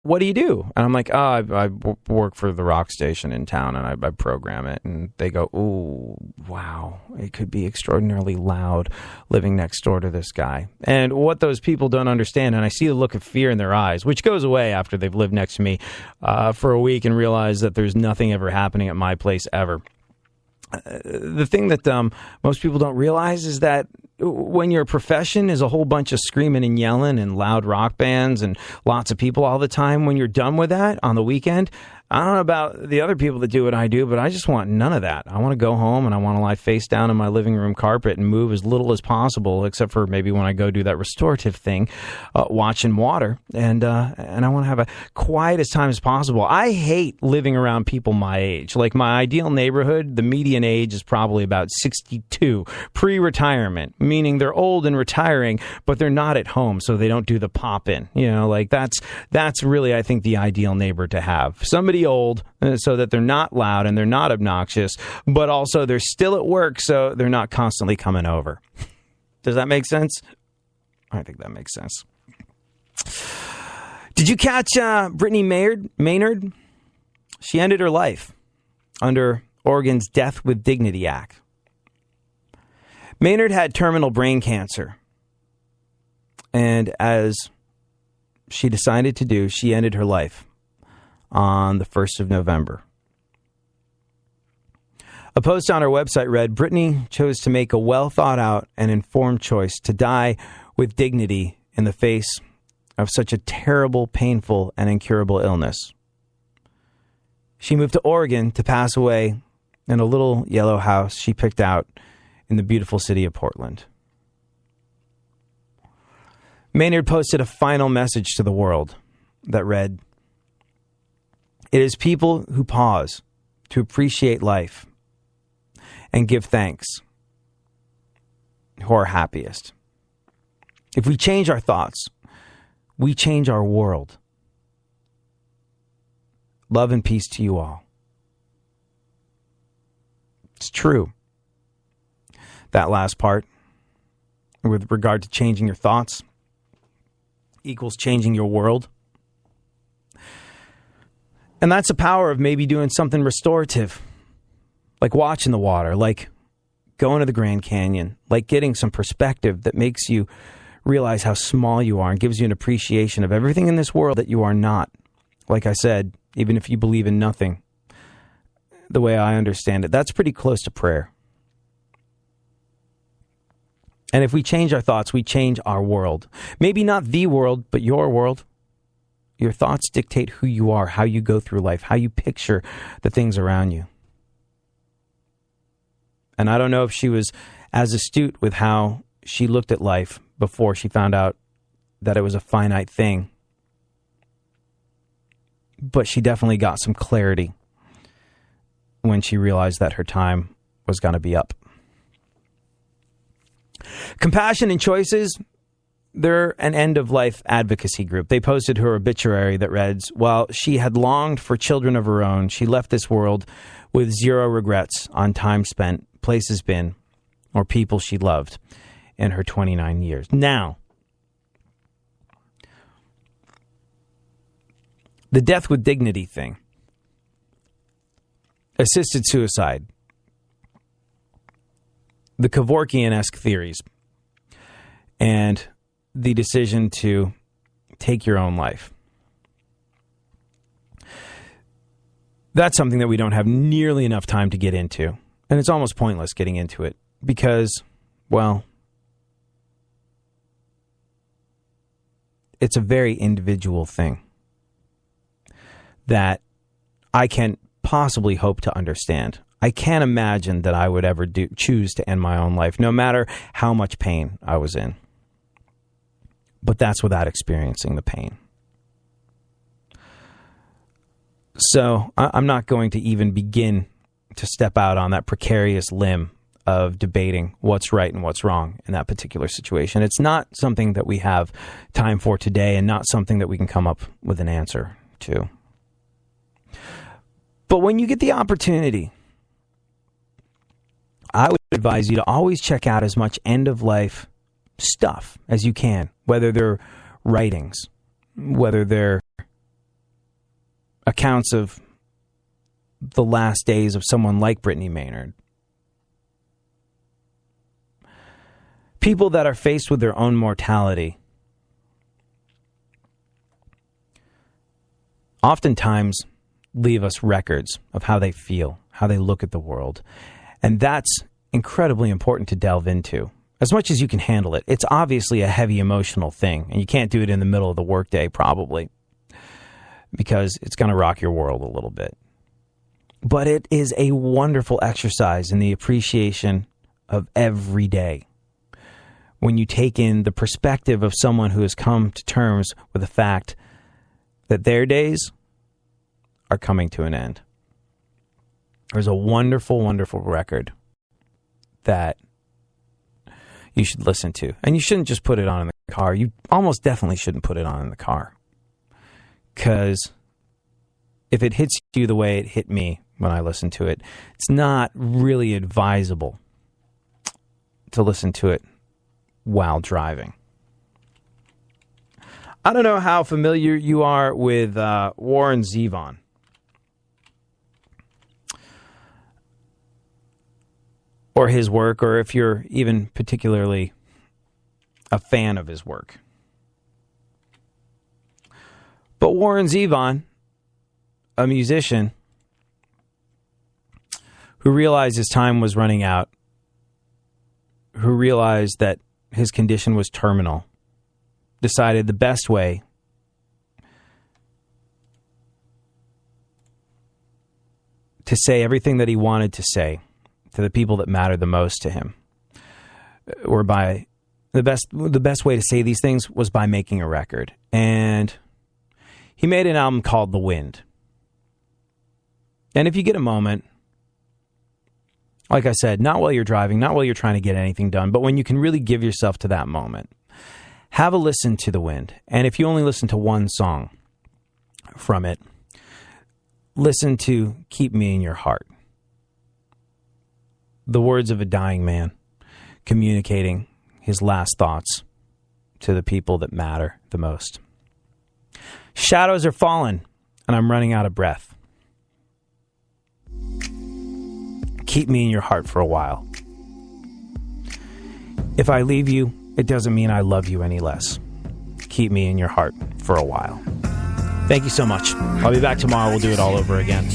what do you do? And I'm like, I work for the rock station in town, and I program it. And they go, ooh, wow, it could be extraordinarily loud living next door to this guy. And what those people don't understand, and I see the look of fear in their eyes, which goes away after they've lived next to me for a week and realize that there's nothing ever happening at my place ever. The thing that most people don't realize is that when your profession is a whole bunch of screaming and yelling and loud rock bands and lots of people all the time, when you're done with that on the weekend, I don't know about the other people that do what I do, but I just want none of that. I want to go home and I want to lie face down in my living room carpet and move as little as possible, except for maybe when I go do that restorative thing, watching water. And I want to have a quietest time as possible. I hate living around people my age. Like my ideal neighborhood, the median age is probably about 62, pre-retirement, meaning they're old and retiring, but they're not at home, so they don't do the pop-in. You know, like that's really, I think, the ideal neighbor to have. Somebody old so that they're not loud and they're not obnoxious, but also they're still at work so they're not constantly coming over. Does that make sense? I think that makes sense. Did you catch Brittany Maynard? She ended her life under Oregon's Death with Dignity Act. Maynard had terminal brain cancer, and as she decided to do, she ended her life on the 1st of November. A post on her website read, Brittany chose to make a well-thought-out and informed choice to die with dignity in the face of such a terrible, painful, and incurable illness. She moved to Oregon to pass away in a little yellow house she picked out in the beautiful city of Portland. Maynard posted a final message to the world that read, it is people who pause to appreciate life and give thanks who are happiest. If we change our thoughts, we change our world. Love and peace to you all. It's true. That last part, with regard to changing your thoughts, equals changing your world. And that's the power of maybe doing something restorative, like watching the water, like going to the Grand Canyon, like getting some perspective that makes you realize how small you are and gives you an appreciation of everything in this world that you are not. Like I said, even if you believe in nothing, the way I understand it, that's pretty close to prayer. And if we change our thoughts, we change our world. Maybe not the world, but your world. Your thoughts dictate who you are, how you go through life, how you picture the things around you. And I don't know if she was as astute with how she looked at life before she found out that it was a finite thing. But she definitely got some clarity when she realized that her time was going to be up. Compassion and Choices, they're an end-of-life advocacy group. They posted her obituary that reads, while she had longed for children of her own, she left this world with zero regrets on time spent, places been, or people she loved in her 29 years. Now, the death with dignity thing, assisted suicide, the Kevorkian-esque theories, and the decision to take your own life. That's something that we don't have nearly enough time to get into. And it's almost pointless getting into it because, well, it's a very individual thing that I can't possibly hope to understand. I can't imagine that I would ever choose to end my own life, no matter how much pain I was in. But that's without experiencing the pain. So I'm not going to even begin to step out on that precarious limb of debating what's right and what's wrong in that particular situation. It's not something that we have time for today and not something that we can come up with an answer to. But when you get the opportunity, I would advise you to always check out as much end-of-life stuff as you can, whether they're writings, whether they're accounts of the last days of someone like Brittany Maynard. People that are faced with their own mortality oftentimes leave us records of how they feel, how they look at the world. And that's incredibly important to delve into, as much as you can handle it. It's obviously a heavy emotional thing, and you can't do it in the middle of the workday probably, because it's going to rock your world a little bit. But it is a wonderful exercise in the appreciation of every day, when you take in the perspective of someone who has come to terms with the fact that their days are coming to an end. There's a wonderful, wonderful record that you should listen to. And you shouldn't just put it on in the car. You almost definitely shouldn't put it on in the car. Because if it hits you the way it hit me when I listened to it, it's not really advisable to listen to it while driving. I don't know how familiar you are with Warren Zevon. Or his work, or if you're even particularly a fan of his work. But Warren Zevon, a musician who realized his time was running out, who realized that his condition was terminal, decided the best way to say everything that he wanted to say to the people that matter the most to him, or by the best way to say these things was by making a record. And he made an album called The Wind. And if you get a moment, like I said, not while you're driving, not while you're trying to get anything done, but when you can really give yourself to that moment, have a listen to The Wind. And if you only listen to one song from it, listen to Keep Me in Your Heart. The words of a dying man communicating his last thoughts to the people that matter the most. Shadows are falling, and I'm running out of breath. Keep me in your heart for a while. If I leave you, it doesn't mean I love you any less. Keep me in your heart for a while. Thank you so much. I'll be back tomorrow. We'll do it all over again.